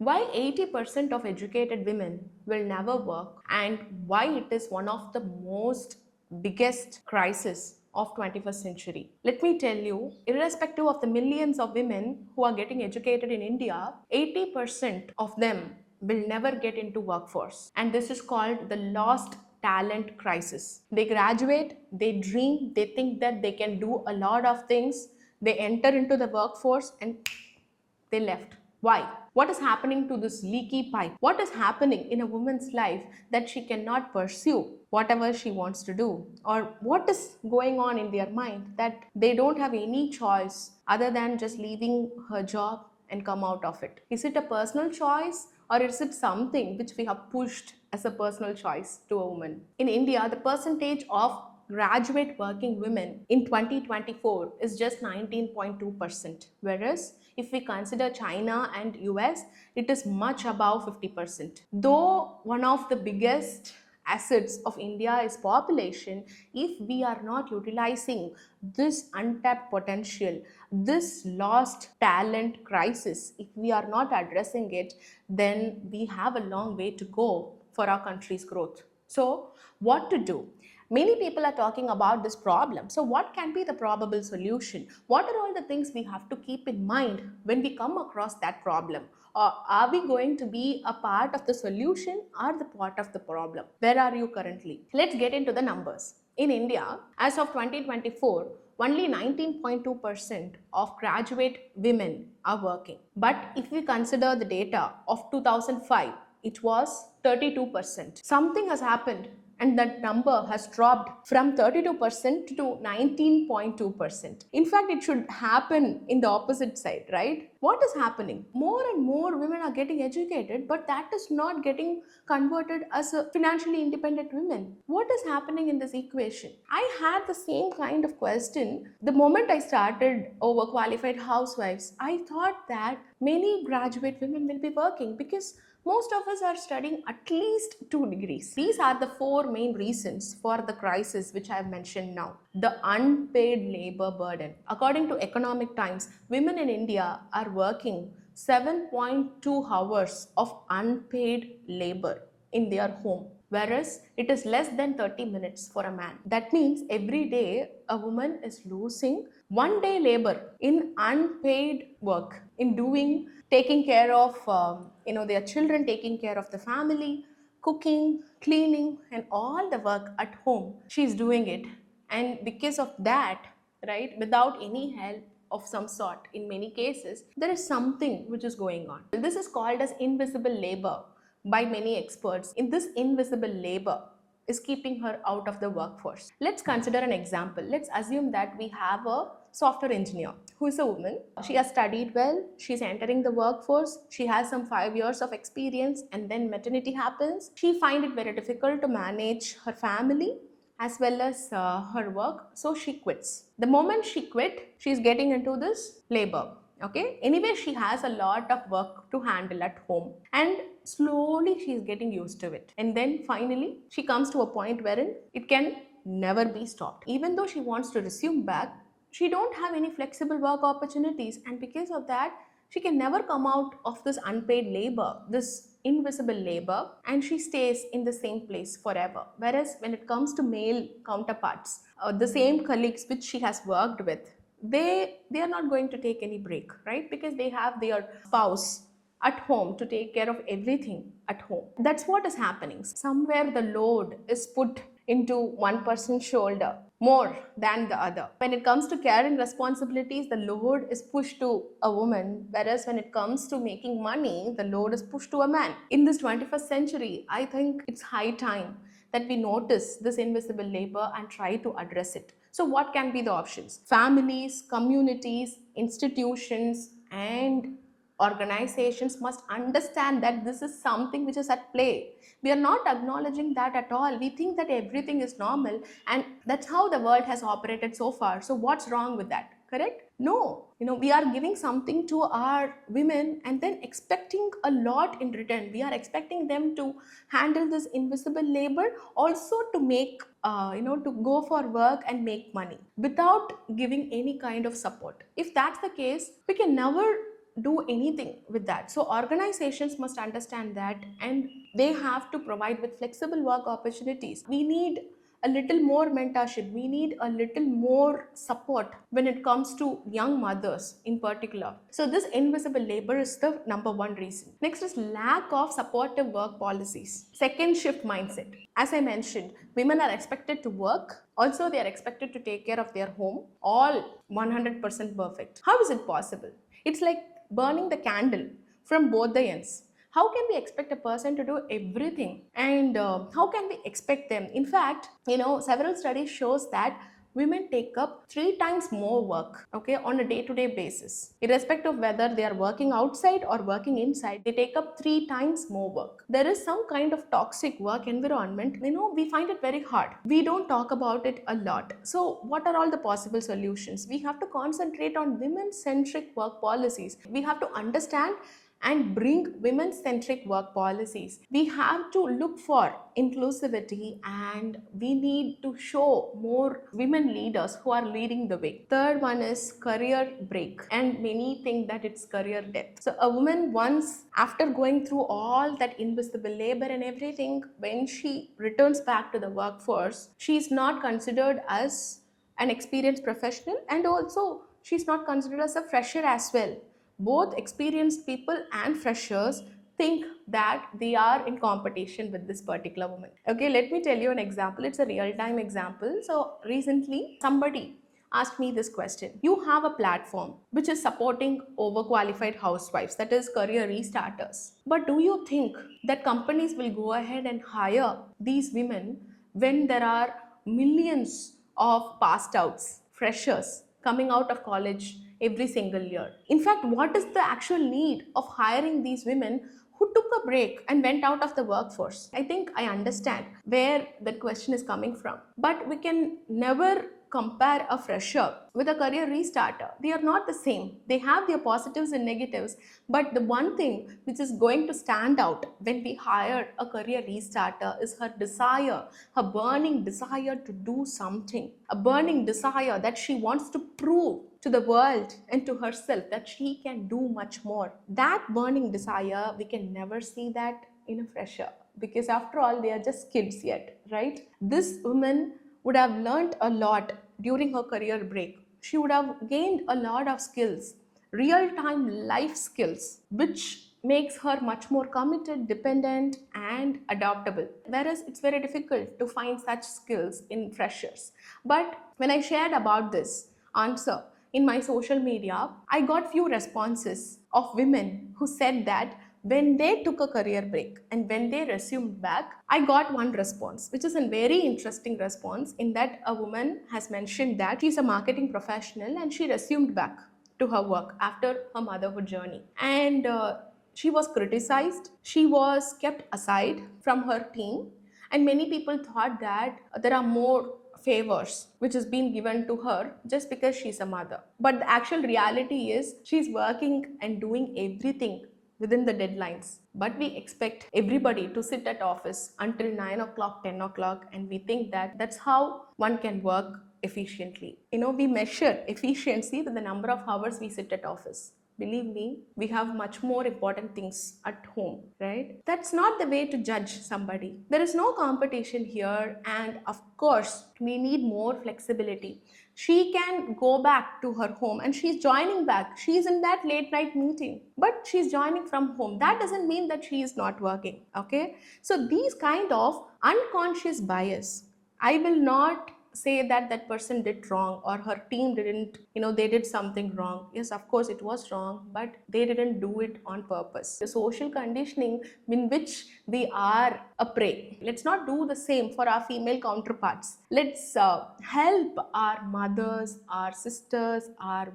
Why 80% of educated women will never work, and why it is one of the most biggest crisis of 21st century. Let me tell you, irrespective of the millions of women who are getting educated in India, 80% of them will never get into workforce, and this is called the lost talent crisis. They graduate, they dream, they think that they can do a lot of things, they enter into the workforce and they left. Why? What is happening to this leaky pipe? What is happening in a woman's life that she cannot pursue whatever she wants to do? Or what is going on in their mind that they don't have any choice other than just leaving her job and come out of it? Is it a personal choice, or is it something which we have pushed as a personal choice to a woman? In India, the percentage of graduate working women in 2024 is just 19.2%, whereas if we consider China and US, it is much above 50%. Though one of the biggest assets of India is population, if we are not utilizing this untapped potential, this lost talent crisis, if we are not addressing it, then we have a long way to go for our country's growth. So, what to do? Many people are talking about this problem. So, what can be the probable solution? What are all the things we have to keep in mind when we come across that problem? Or are we going to be a part of the solution or the part of the problem? Where are you currently? Let's get into the numbers. In India, as of 2024, only 19.2% of graduate women are working. But if we consider the data of 2005, it was 32%. Something has happened and that number has dropped from 32% to 19.2%. In fact, it should happen in the opposite side, right? What is happening? More and more women are getting educated, but that is not getting converted as a financially independent women. What is happening in this equation? I had the same kind of question the moment I started Overqualified Housewives. I thought that many graduate women will be working because most of us are studying at least 2 degrees. These are the four main reasons for the crisis which I have mentioned now. The unpaid labor burden. According to Economic Times, women in India are working 7.2 hours of unpaid labor in their home, whereas it is less than 30 minutes for a man. That means every day a woman is losing 1 day labor in unpaid work, in doing, taking care of their children, taking care of the family, cooking, cleaning, and all the work at home. She's doing it, and because of that, right, without any help of some sort, in many cases there is something which is going on. This is called as invisible labor by many experts. In this invisible labor is keeping her out of the workforce. Let's consider an example. Let's assume that we have a software engineer who is a woman. She has studied well, she's entering the workforce, she has some 5 years of experience, and then maternity happens. She finds it very difficult to manage her family as well as her work, so she quits. The moment she quit, she's getting into this labor. Okay, anyway, she has a lot of work to handle at home, and slowly she's getting used to it, and then finally she comes to a point wherein it can never be stopped. Even though she wants to resume back, she don't have any flexible work opportunities, and because of that she can never come out of this unpaid labor, this invisible labor, and she stays in the same place forever. Whereas when it comes to male counterparts, the same colleagues which she has worked with, they are not going to take any break, right? Because they have their spouse at home to take care of everything at home. That's what is happening. Somewhere the load is put into one person's shoulder more than the other. When it comes to caring responsibilities, the load is pushed to a woman, whereas when it comes to making money, the load is pushed to a man. In this 21st century, I think it's high time that we notice this invisible labor and try to address it. So what can be the options? Families, communities, institutions, and organizations must understand that this is something which is at play. We are not acknowledging that at all. We think that everything is normal, and that's how the world has operated so far. So what's wrong with that? Correct? No. We are giving something to our women and then expecting a lot in return. We are expecting them to handle this invisible labor, also to make, to go for work and make money without giving any kind of support. If that's the case, we can never do anything with that. So organizations must understand that, and they have to provide with flexible work opportunities. We need a little more mentorship, we need a little more support when it comes to young mothers in particular. So this invisible labor is the number one reason. Next is lack of supportive work policies. Second, shift mindset. As I mentioned, women are expected to work, also they are expected to take care of their home, all 100% perfect. How is it possible? It's like burning the candle from both the ends. How can we expect a person to do everything, and how can we expect them? In fact, several studies shows that women take up 3 times more work, okay, on a day-to-day basis. Irrespective of whether they are working outside or working inside, they take up 3 times more work. There is some kind of toxic work environment. We find it very hard. We don't talk about it a lot. So what are all the possible solutions? We have to concentrate on women-centric work policies. We have to understand and bring women-centric work policies. We have to look for inclusivity, and we need to show more women leaders who are leading the way. Third one is career break, and many think that it's career death. So a woman, once after going through all that invisible labor and everything, when she returns back to the workforce, she is not considered as an experienced professional, and also she's not considered as a fresher as well. Both experienced people and freshers think that they are in competition with this particular woman. Okay, let me tell you an example. It's a real-time example. So recently, somebody asked me this question. You have a platform which is supporting overqualified housewives, that is career restarters. But do you think that companies will go ahead and hire these women when there are millions of passed outs, freshers coming out of college every single year? In fact, what is the actual need of hiring these women who took a break and went out of the workforce? I think I understand where that question is coming from. But we can never compare a fresher with a career restarter. They are not the same. They have their positives and negatives. But the one thing which is going to stand out when we hire a career restarter is her desire, her burning desire to do something, a burning desire that she wants to prove to the world and to herself that she can do much more. That burning desire, we can never see that in a fresher, because after all, they are just kids yet, right? This woman would have learned a lot during her career break. She would have gained a lot of skills, real-time life skills, which makes her much more committed, dependent, and adaptable. Whereas it's very difficult to find such skills in freshers. But when I shared about this answer in my social media, I got few responses of women who said that when they took a career break and when they resumed back, I got one response, which is a very interesting response, in that a woman has mentioned that she's a marketing professional and she resumed back to her work after her motherhood journey. And she was criticized, she was kept aside from her team, and many people thought that there are more favors which is being given to her just because she's a mother. But the actual reality is she's working and doing everything within the deadlines. But we expect everybody to sit at office until 9 o'clock, 10 o'clock, and we think that that's how one can work efficiently. We measure efficiency with the number of hours we sit at office. Believe me, we have much more important things at home, right? That's not the way to judge somebody. There is no competition here, and of course, we need more flexibility. She can go back to her home and she's joining back. She's in that late night meeting, but she's joining from home. That doesn't mean that she is not working, okay? So these kind of unconscious bias, I will not say that that person did wrong or her team didn't, they did something wrong. Yes, of course it was wrong, but they didn't do it on purpose. The social conditioning in which we are a prey. Let's not do the same for our female counterparts. Let's help our mothers, our sisters, our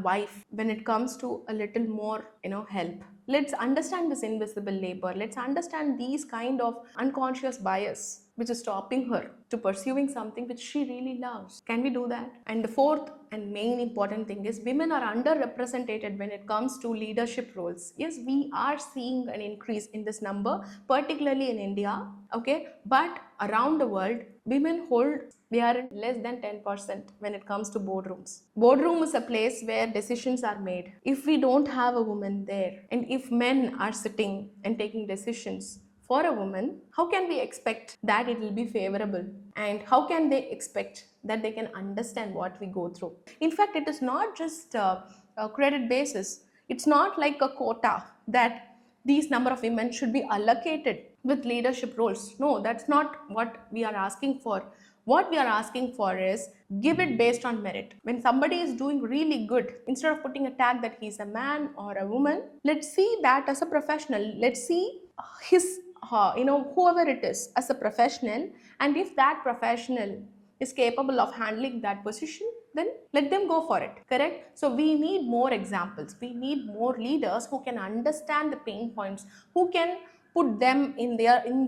wife when it comes to a little more, help. Let's understand this invisible labor. Let's understand these kind of unconscious bias which is stopping her to pursuing something which she really loves. Can we do that? And the fourth and main important thing is women are underrepresented when it comes to leadership roles. Yes, we are seeing an increase in this number, particularly in India, okay? But around the world, women hold, they are in less than 10% when it comes to boardrooms. Boardroom is a place where decisions are made. If we don't have a woman there, and if men are sitting and taking decisions for a woman, how can we expect that it will be favorable? And how can they expect that they can understand what we go through? In fact, it is not just a credit basis. It's not like a quota that these number of women should be allocated with leadership roles. No, that's not what we are asking for. What we are asking for is give it based on merit. When somebody is doing really good, instead of putting a tag that he's a man or a woman, let's see that as a professional. Let's see his, whoever it is as a professional. And if that professional is capable of handling that position, then let them go for it. Correct? So we need more examples. We need more leaders who can understand the pain points, who can put them in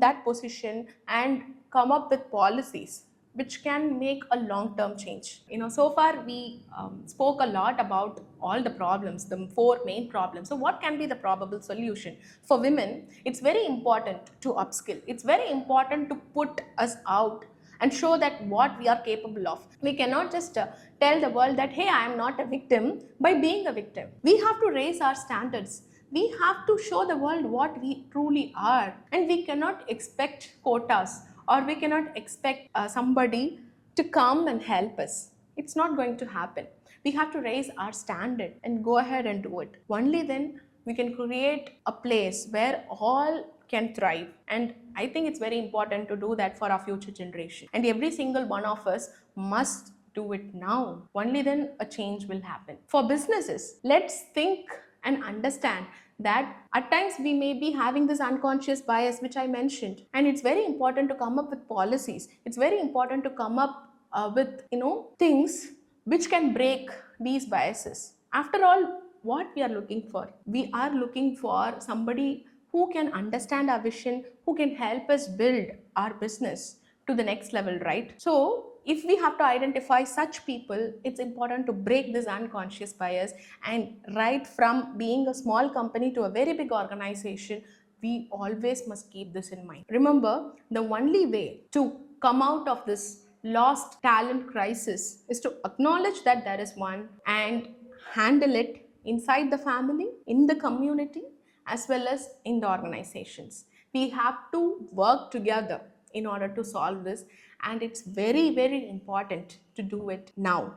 that position and come up with policies which can make a long-term change. So far we spoke a lot about all the problems, the four main problems. So what can be the probable solution? For women, it's very important to upskill. It's very important to put us out and show that what we are capable of. We cannot just tell the world that, hey, I am not a victim by being a victim. We have to raise our standards. We have to show the world what we truly are. And we cannot expect quotas, or we cannot expect somebody to come and help us. It's not going to happen. We have to raise our standard and go ahead and do it. Only then we can create a place where all can thrive. And I think it's very important to do that for our future generation. And every single one of us must do it now. Only then a change will happen. For businesses, let's think and understand that at times we may be having this unconscious bias which I mentioned, and it's very important to come up with policies. It's very important to come up with things which can break these biases. After all, what we are looking for, we are looking for somebody who can understand our vision, who can help us build our business to the next level, right? So if we have to identify such people, it's important to break this unconscious bias, and right from being a small company to a very big organization, we always must keep this in mind. Remember, the only way to come out of this lost talent crisis is to acknowledge that there is one and handle it inside the family, in the community, as well as in the organizations. We have to work together in order to solve this, and it's very, very important to do it now.